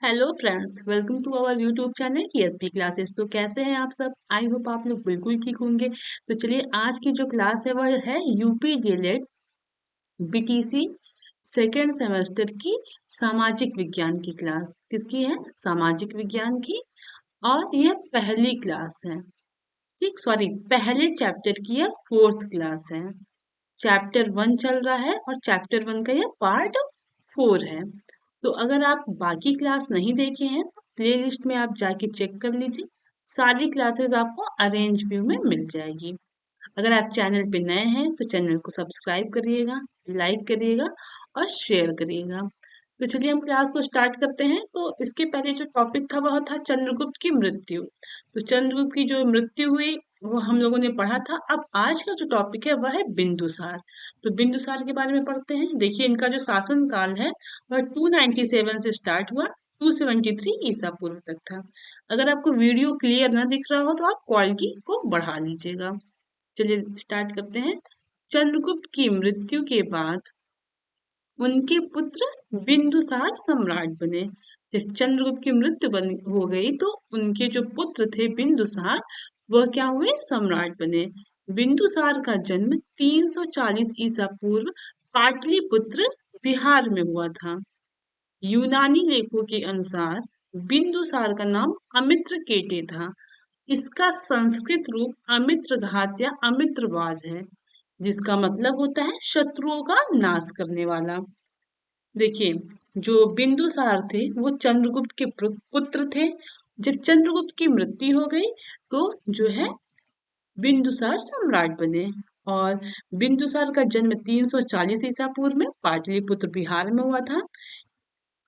Hello friends, welcome to our YouTube channel TSP classes. तो कैसे हैं आप सब? आई होप आप लोग बिल्कुल ठीक होंगे। तो चलिए, आज की जो क्लास है वह है UP DElEd BTC second semester की सामाजिक विज्ञान की क्लास। किसकी है? सामाजिक विज्ञान की। और यह पहली क्लास है। ठीक, सॉरी, पहले चैप्टर की यह फोर्थ क्लास है। चैप्टर 1 चल रहा है और चैप्टर 1 का यह पार्ट 4 है। तो अगर आप बाकी क्लास नहीं देखे हैं तो प्ले लिस्ट में आप जाके चेक कर लीजिए। सारी क्लासेस आपको अरेंज व्यू में मिल जाएगी। अगर आप चैनल पे नए हैं तो चैनल को सब्सक्राइब करिएगा, लाइक करिएगा और शेयर करिएगा। तो चलिए, हम क्लास को स्टार्ट करते हैं। तो इसके पहले जो टॉपिक था वह था चंद्रगुप्त की मृत्यु। तो चंद्रगुप्त की जो मृत्यु हुई वो हम लोगों ने पढ़ा था। अब आज का जो टॉपिक है वह है बिंदुसार। तो बिंदुसार के बारे में पढ़ते हैं। देखिए, इनका जो शासन काल है वह 297 से स्टार्ट हुआ, 273 ईसा पूर्व तक था। अगर आपको वीडियो क्लियर ना दिख रहा हो तो आप क्वालिटी को बढ़ा लीजिएगा। चलिए स्टार्ट करते हैं। चंद्रगुप्त की मृत्यु के बाद उनके पुत्र बिंदुसार सम्राट बने। जब चंद्रगुप्त की हो गई तो उनके जो पुत्र थे बिंदुसार, वह क्या हुए? सम्राट बने। बिंदुसार का जन्म 340 ईसा पूर्व पाटलिपुत्र बिहार में हुआ था। यूनानी लेखों के अनुसार बिंदुसार का नाम अमित्रकेटे था। इसका संस्कृत रूप अमित्रघात या अमित्रवाद है, जिसका मतलब होता है शत्रुओं का नाश करने वाला। देखिए, जो बिंदुसार थे वो चंद्रगुप्त के पुत्र थे। जब चंद्रगुप्त की मृत्यु हो गई तो जो है बिंदुसार सम्राट बने। और बिंदुसार का जन्म 340 ईसा पूर्व में पाटलिपुत्र बिहार में हुआ था।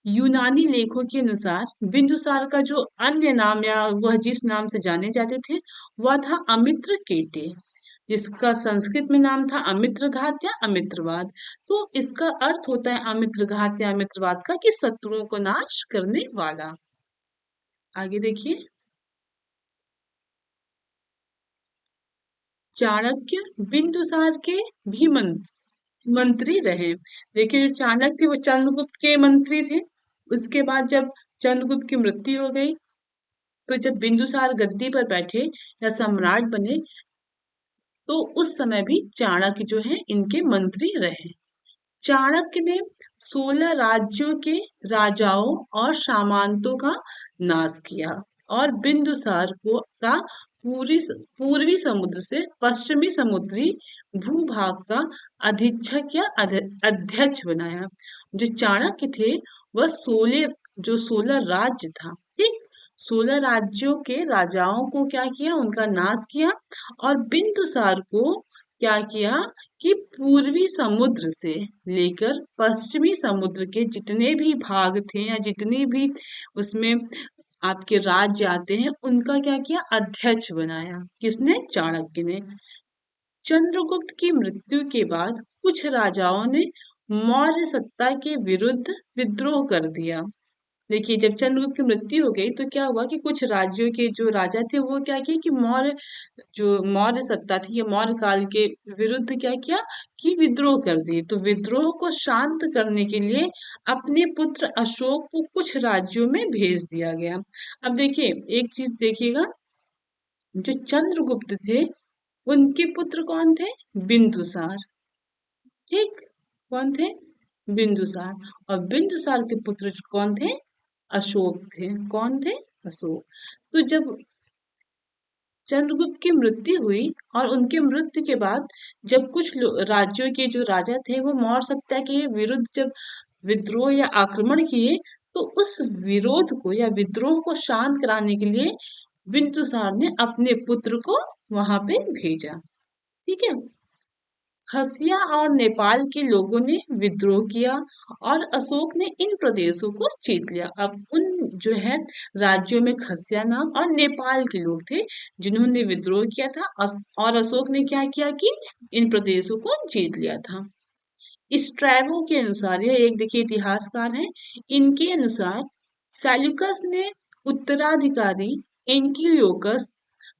यूनानी लेखों के अनुसार बिंदुसार का जो अन्य नाम या वह जिस नाम से जाने जाते थे वह था अमित्र केटे, जिसका संस्कृत में नाम था अमित्रघात या अमित्रवाद। तो इसका अर्थ होता है अमित्रघात या अमित्रवाद का कि शत्रुओं को नाश करने वाला। आगे देखिए। चाणक्य बिंदुसार के भी मंत्री रहे। देखिए, जो चाणक्य थे वो चंद्रगुप्त के मंत्री थे। उसके बाद जब चंद्रगुप्त की मृत्यु हो गई तो जब बिंदुसार गद्दी पर बैठे या सम्राट बने तो उस समय भी चाणक्य जो है इनके मंत्री रहे। चाणक्य ने 16 राज्यों के राजाओं और सामंतों का नाश किया और बिंदुसार को का पूर्वी समुद्र से पश्चिमी समुद्री भूभाग का अधीक्षक या अध्यक्ष बनाया। जो चाणक्य थे वह 16 राज्य था। ठीक, 16 राज्यों के राजाओं को क्या किया? उनका नाश किया। और बिंदुसार को क्या किया कि पूर्वी समुद्र से लेकर पश्चिमी समुद्र के जितने भी भाग थे या जितने भी उसमें आपके राज्य आते हैं उनका क्या किया? अध्यक्ष बनाया। किसने? चाणक्य ने। चंद्रगुप्त की मृत्यु के बाद कुछ राजाओं ने मौर्य सत्ता के विरुद्ध विद्रोह कर दिया। देखिए, जब चंद्रगुप्त की मृत्यु हो गई तो क्या हुआ कि कुछ राज्यों के जो राजा थे वो क्या किए कि मौर्य सत्ता थी या मौर्य काल के विरुद्ध क्या किया कि विद्रोह कर दिए। तो विद्रोह को शांत करने के लिए अपने पुत्र अशोक को कुछ राज्यों में भेज दिया गया। अब देखिए, एक चीज देखिएगा, जो चंद्रगुप्त थे उनके पुत्र कौन थे? बिंदुसार। ठीक, कौन थे? बिंदुसार। और बिंदुसार के पुत्र कौन थे? अशोक थे। कौन थे? अशोक। तो जब चंद्रगुप्त की मृत्यु हुई और उनके मृत्यु के बाद जब कुछ राज्यों के जो राजा थे वो मौर्य सत्ता के विरुद्ध जब विद्रोह या आक्रमण किए तो उस विरोध को या विद्रोह को शांत कराने के लिए बिंदुसार ने अपने पुत्र को वहां पे भेजा। ठीक है। खसिया और नेपाल के लोगों ने विद्रोह किया और अशोक ने इन प्रदेशों को जीत लिया। अब उन जो है राज्यों में खसिया नाम और नेपाल के लोग थे जिन्होंने विद्रोह किया था और अशोक ने क्या किया कि इन प्रदेशों को जीत लिया था। स्ट्रैबो के अनुसार, यह एक देखिए इतिहासकार है, इनके अनुसार सेल्यूकस ने उत्तराधिकारी एंटियोकस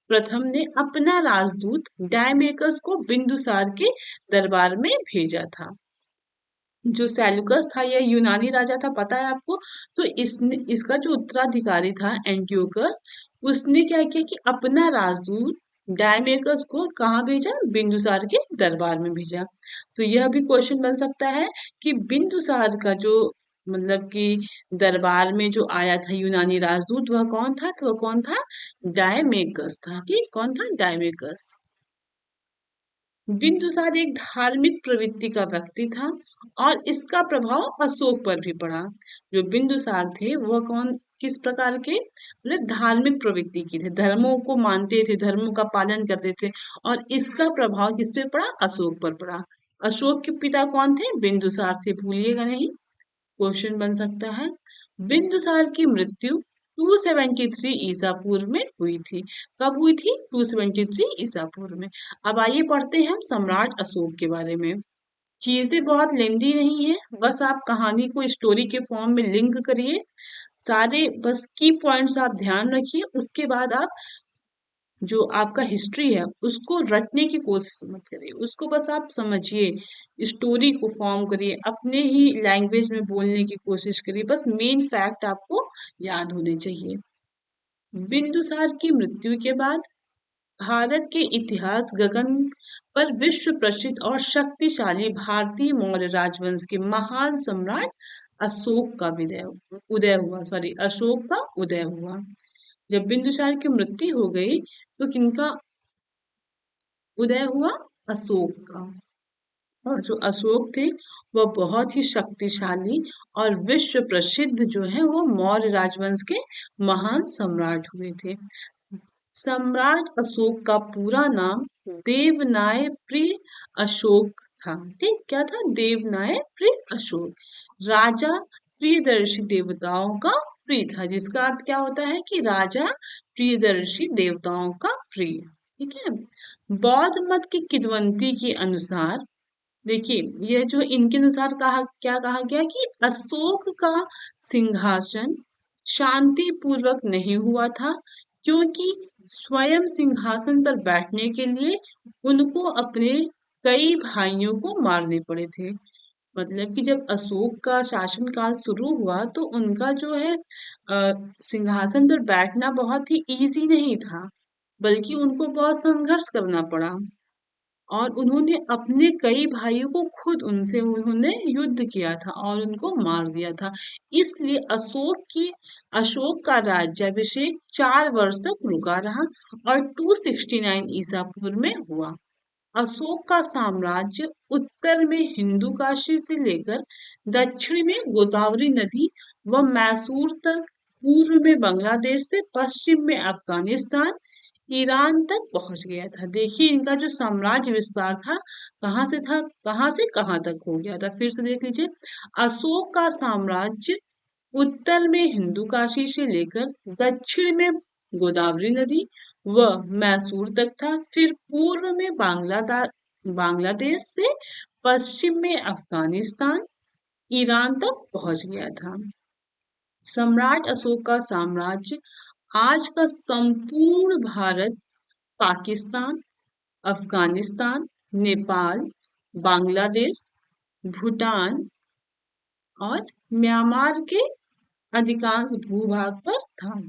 प्रथम ने अपना राजदूत डायमेकस को बिंदुसार के दरबार में भेजा था। जो सेल्यूकस था यह यूनानी राजा था, पता है आपको। तो इसने इसका जो उत्तराधिकारी था एंटियोकस, उसने क्या किया कि अपना राजदूत डायमेकस को कहाँ भेजा, बिंदुसार के दरबार में भेजा। तो यह भी क्वेश्चन बन सकता है कि बिंदुसार का जो मतलब कि दरबार में जो आया था यूनानी राजदूत वह कौन था, तो वह कौन था, डायमेकस था। ठीक, कौन था, डायमेकस। बिंदुसार एक धार्मिक प्रवृत्ति का व्यक्ति था और इसका प्रभाव अशोक पर भी पड़ा। जो बिंदुसार थे वह कौन, किस प्रकार के, मतलब धार्मिक प्रवृत्ति की थे, धर्मों को मानते थे, धर्मों का पालन करते थे। और इसका प्रभाव किस पे पड़ा, अशोक पर पड़ा। अशोक के पिता कौन थे, बिंदुसार थे, भूलिएगा नहीं, क्वेश्चन बन सकता है। बिंदुसार की मृत्यु 273 ईसा पूर्व में हुई थी। कब हुई थी, 273 ईसा पूर्व में। अब आइए पढ़ते हैं हम सम्राट अशोक के बारे में। चीजें बहुत लेंदी नहीं है, बस आप कहानी को स्टोरी के फॉर्म में लिंक करिए, सारे बस की पॉइंट्स आप ध्यान रखिए, उसके बाद आप जो आपका हिस्ट्री है उसको रटने की कोशिश मत करिए, उसको बस आप समझिए, स्टोरी को फॉर्म करिए, अपने ही लैंग्वेज में बोलने की कोशिश करिए, बस मेन फैक्ट आपको याद होने चाहिए। बिंदुसार की मृत्यु के बाद भारत के इतिहास गगन पर विश्व प्रसिद्ध और शक्तिशाली भारतीय मौर्य राजवंश के महान सम्राट अशोक का विदय उदय हुआ, सॉरी, अशोक का उदय हुआ। जब बिंदुसार की मृत्यु हो गई तो किनका उदय हुआ, अशोक का। और जो अशोक थे वह बहुत ही शक्तिशाली और विश्व प्रसिद्ध जो है वो मौर्य राजवंश के महान सम्राट हुए थे। सम्राट अशोक का पूरा नाम देवनाय प्रिय अशोक था। ठीक, क्या था, देवनाय प्रिय अशोक। राजा प्रियदर्शी देवताओं का प्रिय था, जिसका अर्थ क्या होता है कि राजा प्रियदर्शी देवताओं का प्रिय। ठीक है। बौद्ध मत की किंवदंती के अनुसार, देखिए यह जो इनके अनुसार कहा, क्या कहा गया कि अशोक का सिंहासन शांति पूर्वक नहीं हुआ था, क्योंकि स्वयं सिंहासन पर बैठने के लिए उनको अपने कई भाइयों को मारने पड़े थे। मतलब कि जब अशोक का शासन काल शुरू हुआ तो उनका जो है सिंहासन पर बैठना बहुत ही इजी नहीं था, बल्कि उनको बहुत संघर्ष करना पड़ा। और उन्होंने अपने कई भाइयों को खुद उनसे उन्होंने युद्ध किया था और उनको मार दिया था। इसलिए अशोक का राज्याभिषेक 4 वर्ष तक रुका रहा और 269 ईसा पूर्व में हुआ। अशोक का साम्राज्य उत्तर में हिंदू काशी से लेकर दक्षिण में गोदावरी नदी व मैसूर तक, पूर्व में बांग्लादेश से पश्चिम में अफगानिस्तान, ईरान तक पहुंच गया था। देखिए इनका जो साम्राज्य विस्तार था, कहाँ से कहाँ तक हो गया था, फिर से देख लीजिए। अशोक का साम्राज्य उत्तर में हिंदू काशी से लेकर दक्षिण में गोदावरी नदी व मैसूर तक था, फिर पूर्व में बांग्लादेश से पश्चिम में अफगानिस्तान, ईरान तक पहुंच गया था। सम्राट अशोक का साम्राज्य आज का संपूर्ण भारत, पाकिस्तान, अफगानिस्तान, नेपाल, बांग्लादेश, भूटान और म्यांमार के अधिकांश भूभाग पर था।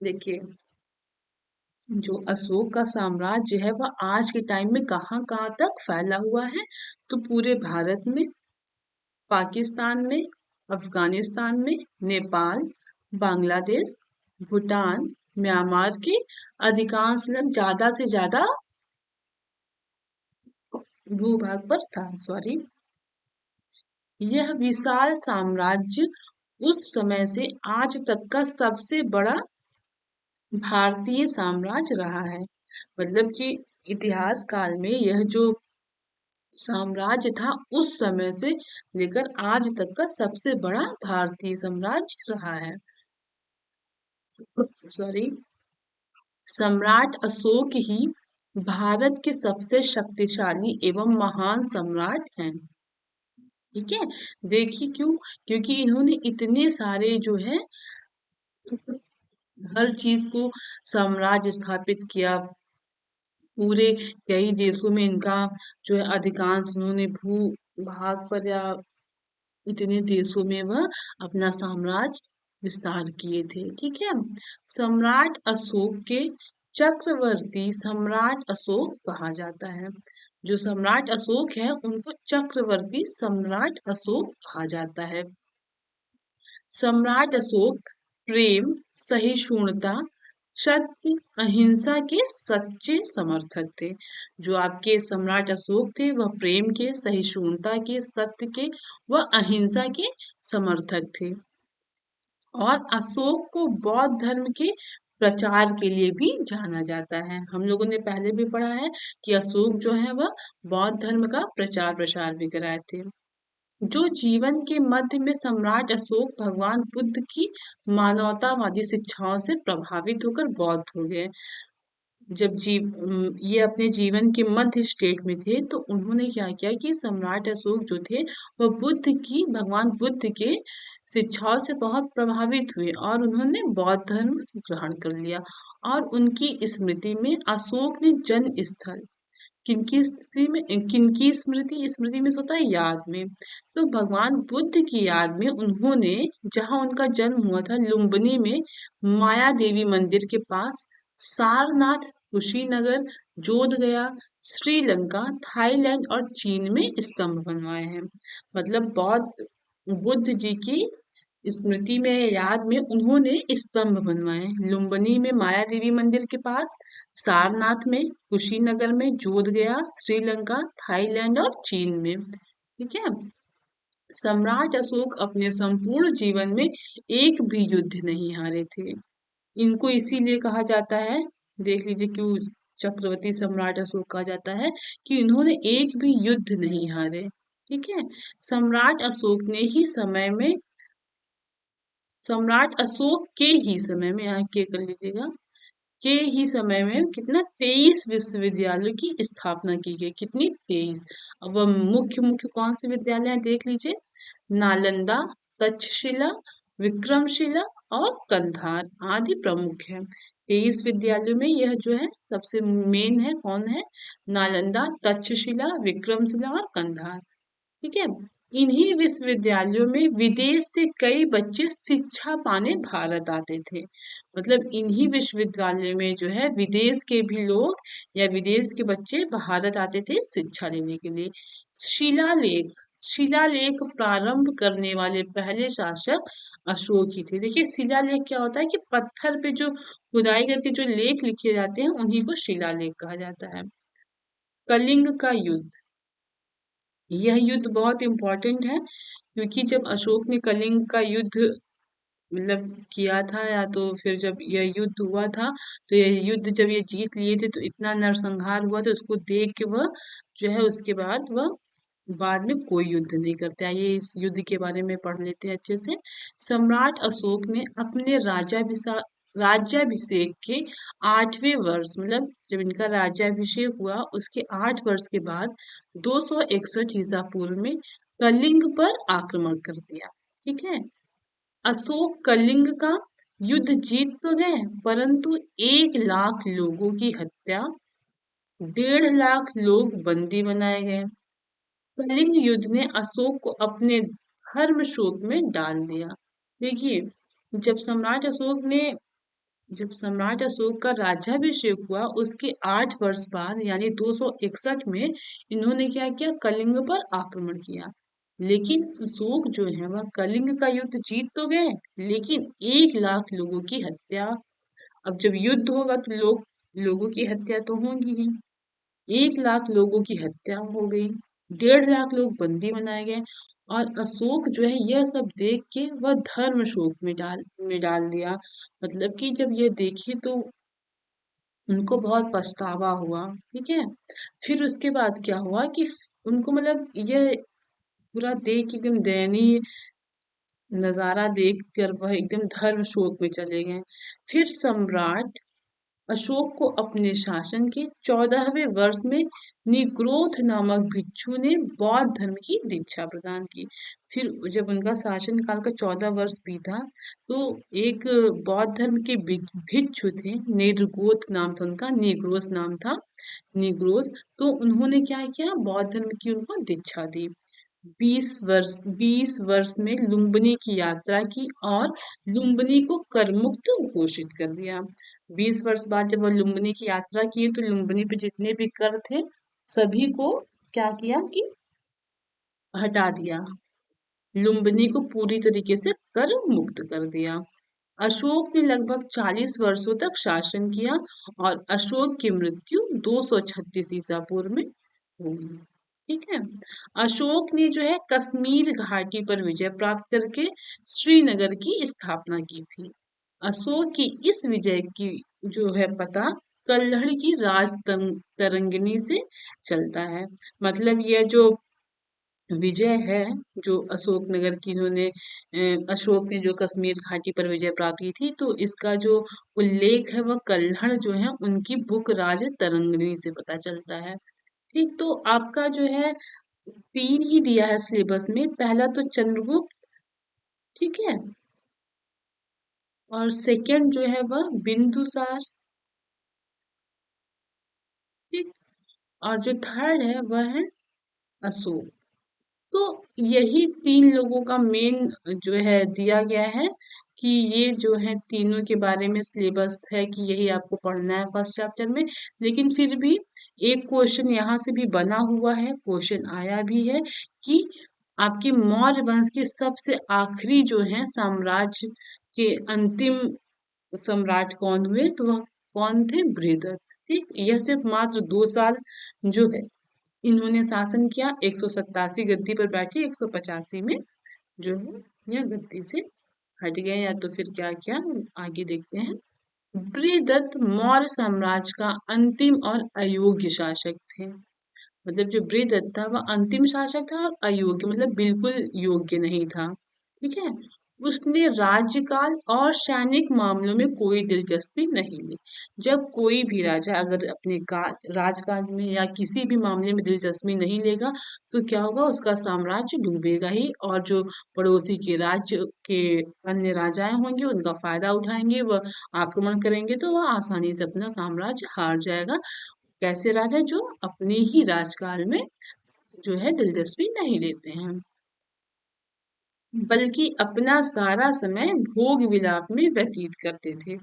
देखिए जो अशोक का साम्राज्य है वह आज के टाइम में कहाँ कहाँ तक फैला हुआ है, तो पूरे भारत में, पाकिस्तान में, अफगानिस्तान में, नेपाल, बांग्लादेश, भूटान, म्यांमार के अधिकांश, मतलब ज्यादा से ज्यादा भूभाग पर था, सॉरी। यह विशाल साम्राज्य उस समय से आज तक का सबसे बड़ा भारतीय साम्राज्य रहा है। मतलब कि इतिहास काल में यह जो साम्राज्य था उस समय से लेकर आज तक का सबसे बड़ा भारतीय साम्राज्य रहा है। सॉरी, सम्राट अशोक ही भारत के सबसे शक्तिशाली एवं महान सम्राट हैं। ठीक है। देखिए क्यों, क्योंकि इन्होंने इतने सारे जो है हर चीज को साम्राज्य स्थापित किया, पूरे कई देशों में इनका जो है अधिकांश उन्होंने भू भाग पर या इतने देशों में वह अपना साम्राज्य विस्तार किए थे। ठीक है। सम्राट अशोक के चक्रवर्ती सम्राट अशोक कहा जाता है। जो सम्राट अशोक है उनको चक्रवर्ती सम्राट अशोक कहा जाता है। सम्राट अशोक प्रेम, सहिष्णुता, सत्य, अहिंसा के सच्चे समर्थक थे। जो आपके सम्राट अशोक थे वह प्रेम के, सहिष्णुता के, सत्य के व अहिंसा के समर्थक थे। और अशोक को बौद्ध धर्म के प्रचार के लिए भी जाना जाता है। हम लोगों ने पहले भी पढ़ा है कि अशोक जो है वह बौद्ध धर्म का प्रचार प्रसार भी कराए थे। जो जीवन के मध्य में सम्राट अशोक भगवान बुद्ध की मानवतावादी शिक्षाओं से प्रभावित होकर बौद्ध हो गए। जब ये अपने जीवन के मध्य स्टेट में थे तो उन्होंने क्या किया कि सम्राट अशोक जो थे वह भगवान बुद्ध के शिक्षाओं से बहुत प्रभावित हुए और उन्होंने बौद्ध धर्म ग्रहण कर लिया। और उनकी स्मृति में अशोक ने जन्म स्थल किनकी स्मृति स्मृति में होता है याद में। तो भगवान बुद्ध की याद में उन्होंने जहाँ उनका जन्म हुआ था लुम्बिनी में माया देवी मंदिर के पास सारनाथ, कुशीनगर, जोधगया, श्रीलंका, थाईलैंड और चीन में स्तंभ बनवाए हैं। मतलब बुद्ध जी की स्मृति में याद में उन्होंने स्तंभ बनवाए। लुम्बिनी में माया देवी मंदिर के पास, सारनाथ में, कुशीनगर में, जोधगया, श्रीलंका, थाईलैंड और चीन में। ठीक है। सम्राट अशोक अपने संपूर्ण जीवन में एक भी युद्ध नहीं हारे थे। इनको इसीलिए कहा जाता है, देख लीजिए क्यों चक्रवर्ती सम्राट अशोक कहा जाता है, कि इन्होंने एक भी युद्ध नहीं हारे। ठीक है। सम्राट अशोक ने ही समय में सम्राट अशोक के ही समय में, यहाँ के कर लीजिएगा, के ही समय में कितना 23 विश्वविद्यालयों की स्थापना की गई। कितनी? 23। अब वह मुख्य मुख्य कौन से विद्यालय हैं देख लीजिए। नालंदा, तक्षशिला, विक्रमशिला और कंधार आदि प्रमुख है। 23 विद्यालयों में यह जो है सबसे मेन है, कौन है? नालंदा, तक्षशिला, विक्रमशिला और कंधार। ठीक है। इन्हीं विश्वविद्यालयों में विदेश से कई बच्चे शिक्षा पाने भारत आते थे। मतलब इन्हीं विश्वविद्यालय में जो है विदेश के भी लोग या विदेश के बच्चे भारत आते थे शिक्षा लेने के लिए। शिलालेख शिलालेख प्रारंभ करने वाले पहले शासक अशोक ही थे। देखिए शिलालेख क्या होता है कि पत्थर पे जो खुदाई करके जो लेख लिखे जाते हैं उन्हीं को शिलालेख कहा जाता है। कलिंग का युद्ध, यह युद्ध बहुत इंपॉर्टेंट है क्योंकि जब अशोक ने कलिंग का युद्ध मतलब किया था, या तो फिर जब यह युद्ध हुआ था, तो यह युद्ध जब ये जीत लिए थे तो इतना नरसंहार हुआ था, उसको देख के वह जो है उसके वह बाद में कोई युद्ध नहीं करते। आइए इस युद्ध के बारे में पढ़ लेते हैं अच्छे से। सम्राट अशोक ने अपने राज्याभिषेक के 8वें वर्ष, मतलब जब इनका राज्याभिषेक हुआ उसके 8 वर्ष के बाद 261 ईसा पूर्व में कलिंग पर आक्रमण कर दिया। ठीक है। अशोक कलिंग का युद्ध जीत तो गए, परंतु 1 लाख लोगों की हत्या, 1.5 लाख लोग बंदी बनाए गए। कलिंग युद्ध ने अशोक को अपने धर्म शोक में डाल दिया। देखिए जब सम्राट अशोक ने जब सम्राट अशोक का राज्याभिषेक हुआ उसके 8 वर्ष बाद यानी 261 में इन्होंने क्या किया? कलिंग पर आक्रमण किया। लेकिन अशोक जो है वह कलिंग का युद्ध जीत तो गए, लेकिन 1 लाख लोगों की हत्या। अब जब युद्ध होगा तो लोगों की हत्या तो होगी ही। 1 लाख लोगों की हत्या हो गई, 1.5 लाख लोग बंदी बनाए गए। और अशोक जो है यह सब देख के वह धर्म शोक में डाल दिया। मतलब कि जब ये देखे तो उनको बहुत पछतावा हुआ। ठीक है। फिर उसके बाद क्या हुआ कि उनको मतलब ये पूरा देख के एकदम दयनीय नजारा देख कर वह एकदम धर्म शोक में चले गए। फिर सम्राट अशोक को अपने शासन के 14वें वर्ष में निग्रोध नामक भिक्षु ने बौद्ध धर्म की दीक्षा प्रदान की। फिर जब उनका शासन काल का 14 वर्ष बीता तो एक बौद्ध धर्म के भिक्षु थे, निर्गोथ नाम था उनका, निग्रोध नाम था, निग्रोध। तो उन्होंने क्या किया, बौद्ध धर्म की उनको दीक्षा दी। 20 वर्ष में लुम्बिनी की यात्रा की और लुम्बिनी को करमुक्त घोषित कर दिया। 20 वर्ष बाद जब वो लुम्बिनी की यात्रा की तो लुम्बिनी पे जितने भी कर थे सभी को क्या किया कि हटा दिया, लुम्बिनी को पूरी तरीके से कर मुक्त कर दिया। अशोक ने लगभग 40 वर्षों तक शासन किया और अशोक की मृत्यु 236 ईसा पूर्व में हुई। ठीक है। अशोक ने जो है कश्मीर घाटी पर विजय प्राप्त करके श्रीनगर की स्थापना की थी। अशोक की इस विजय की जो है पता कल्हड़ की तरंगिणी से चलता है। मतलब यह जो विजय है जो अशोक नगर की इन्होंने अशोक ने जो कश्मीर घाटी पर विजय प्राप्त की थी तो इसका जो उल्लेख है वह कल्हड़ जो है उनकी बुक राज तरंगिणी से पता चलता है। ठीक, तो आपका जो है 3 ही दिया है सिलेबस में, पहला तो चंद्रगुप्त, ठीक है, और सेकंड जो है वह बिंदुसार, ठीक, और जो थर्ड है वह है अशोक। तो यही 3 लोगों का मेन जो है दिया गया है कि ये जो है तीनों के बारे में सिलेबस है कि यही आपको पढ़ना है फर्स्ट चैप्टर में। लेकिन फिर भी एक क्वेश्चन यहाँ से भी बना हुआ है, क्वेश्चन आया भी है कि आपके मौर्य वंश के सबसे आखिरी जो है साम्राज्य के अंतिम सम्राट कौन हुए, तो वह कौन थे, बृहदत्त। ठीक, यह सिर्फ मात्र 2 साल जो है इन्होंने शासन किया, 187 गद्दी पर बैठे, 185 में जो है यह गद्दी से हट गए, या तो फिर क्या क्या आगे देखते हैं। बृहदत्त मौर्य साम्राज्य का अंतिम और अयोग्य शासक थे। मतलब जो बृहदत्त था वह अंतिम शासक था और अयोग्य मतलब बिल्कुल योग्य नहीं था। ठीक है। उसने राज्यकाल और सैनिक मामलों में कोई दिलचस्पी नहीं ली। जब कोई भी राजा अगर अपने राजकाज में या किसी भी मामले में दिलचस्पी नहीं लेगा तो क्या होगा, उसका साम्राज्य डूबेगा ही, और जो पड़ोसी के राज्य के अन्य राजाएं होंगे उनका फायदा उठाएंगे, वह आक्रमण करेंगे तो वह आसानी से अपना साम्राज्य हार जाएगा। कैसे राजा, जो अपने ही राजकाल में जो है दिलचस्पी नहीं लेते हैं, बल्कि अपना सारा समय भोग विलाप में व्यतीत करते थे।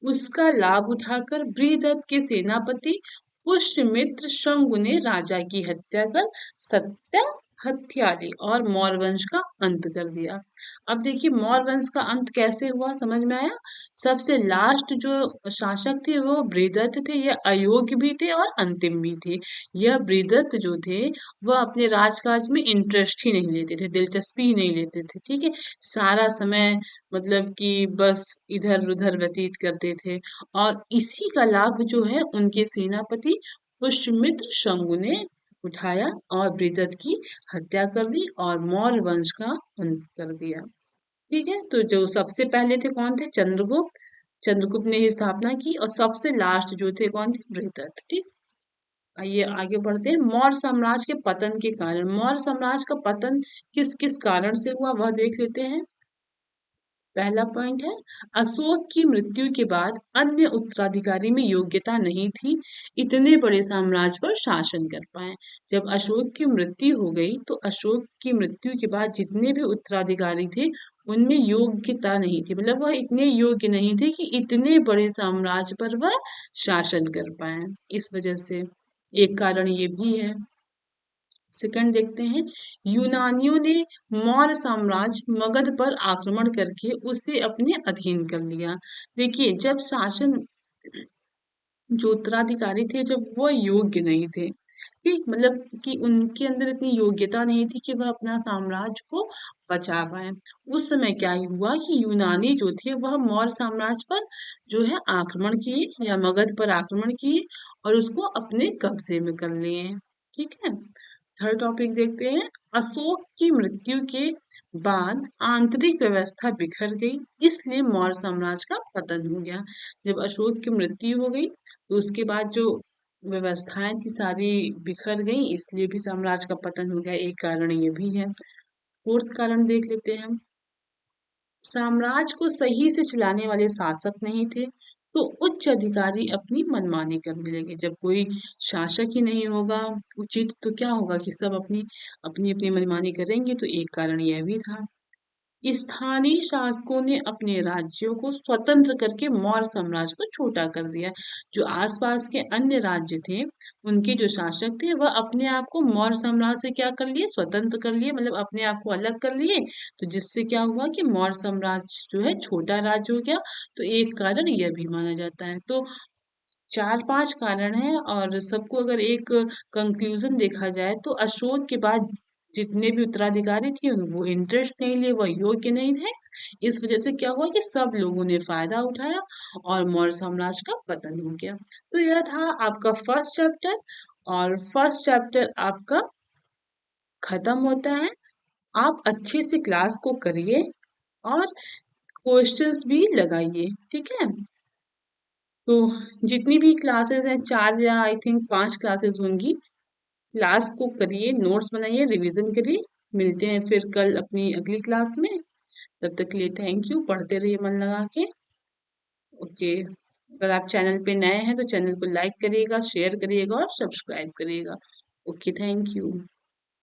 उसका लाभ उठाकर बृहदत्त के सेनापति पुष्यमित्र शंगु ने राजा की हत्या कर सत्या हत्या ली और मौर्य वंश का अंत कर दिया। अब देखिए मौर्य वंश का अंत कैसे हुआ, समझ में आया। सबसे लास्ट जो शासक थे वो बृहदत्त थे, ये अयोग्य भी थे और अंतिम भी थे। यह बृहदत्त जो थे वह अपने राजकाज में इंटरेस्ट ही नहीं लेते थे, दिलचस्पी ही नहीं लेते थे। ठीक है, सारा समय मतलब कि बस इधर उधर व्यतीत करते थे, और इसी का लाभ जो है उनके सेनापति पुष्यमित्र शंगु ने उठाया और बृहदत्त की हत्या कर दी और मौर्य वंश का अंत कर दिया। ठीक है, तो जो सबसे पहले थे कौन थे, चंद्रगुप्त, चंद्रगुप्त ने ही स्थापना की, और सबसे लास्ट जो थे कौन थे, बृहदत्त। ठीक, आइए आगे बढ़ते हैं। मौर्य साम्राज्य के पतन के कारण, मौर्य साम्राज्य का पतन किस किस कारण से हुआ वह देख लेते हैं। पहला पॉइंट है, अशोक की मृत्यु के बाद अन्य उत्तराधिकारी में योग्यता नहीं थी इतने बड़े साम्राज्य पर शासन कर पाए। जब अशोक की मृत्यु हो गई तो अशोक की मृत्यु के बाद जितने भी उत्तराधिकारी थे उनमें योग्यता नहीं थी, मतलब वह इतने योग्य नहीं थे कि इतने बड़े साम्राज्य पर वह शासन कर पाए। इस वजह से एक कारण ये भी है। सेकंड देखते हैं, यूनानियों ने मौर्य साम्राज्य मगध पर आक्रमण करके उसे अपने अधीन कर लिया। देखिए जब शासन जो उत्तराधिकारी थे जब वो योग्य नहीं थे, ठीक, मतलब कि उनके अंदर इतनी योग्यता नहीं थी कि वह अपना साम्राज्य को बचा पाए। उस समय क्या ही हुआ कि यूनानी जो थे वह मौर्य साम्राज्य पर जो है आक्रमण किए या मगध पर आक्रमण किए और उसको अपने कब्जे में कर लिए। ठीक है, थर्ड टॉपिक देखते हैं। अशोक की मृत्यु के बाद आंतरिक व्यवस्था बिखर गई, इसलिए मौर्य साम्राज्य का पतन हो गया। जब अशोक की मृत्यु हो गई तो उसके बाद जो व्यवस्थाएं थी सारी बिखर गई, इसलिए भी साम्राज्य का पतन हो गया। एक कारण ये भी है। फोर्थ कारण देख लेते हैं हम। साम्राज्य को सही से चलाने वाले शासक नहीं थे, तो उच्च अधिकारी अपनी मनमानी करने लगे। जब कोई शासक ही नहीं होगा उचित, तो क्या होगा कि सब अपनी अपनी अपनी मनमानी करेंगे। तो एक कारण यह भी था। स्थानीय शासकों ने अपने राज्यों को स्वतंत्र करके मौर्य साम्राज्य को छोटा कर दिया। जो आसपास के अन्य राज्य थे, उनके जो शासक थे वह अपने आप को मौर्य साम्राज्य से क्या कर लिए, स्वतंत्र कर लिए, मतलब अपने आप को अलग कर लिए। तो जिससे क्या हुआ कि मौर्य साम्राज्य जो है छोटा राज्य हो गया। तो एक कारण यह भी माना जाता है। तो चार पांच कारण हैं, और सबको अगर एक कंक्लूजन देखा जाए तो अशोक के बाद जितने भी उत्तराधिकारी थे वो इंटरेस्ट नहीं लिए, वह योग्य नहीं थे। इस वजह से क्या हुआ कि सब लोगों ने फायदा उठाया और मौर्य साम्राज्य का पतन हो गया। तो यह था आपका फर्स्ट चैप्टर, और फर्स्ट चैप्टर आपका खत्म होता है। आप अच्छे से क्लास को करिए और क्वेश्चंस भी लगाइए, ठीक है। तो जितनी भी क्लासेस हैं, 4 या आई थिंक 5 क्लासेस होंगी, क्लास को करिए, नोट्स बनाइए, रिवीजन करिए। मिलते हैं फिर कल अपनी अगली क्लास में। तब तक के लिए थैंक यू, पढ़ते रहिए मन लगा के। ओके, अगर आप चैनल पे नए हैं तो चैनल को लाइक करिएगा, शेयर करिएगा और सब्सक्राइब करिएगा। Okay, thank you.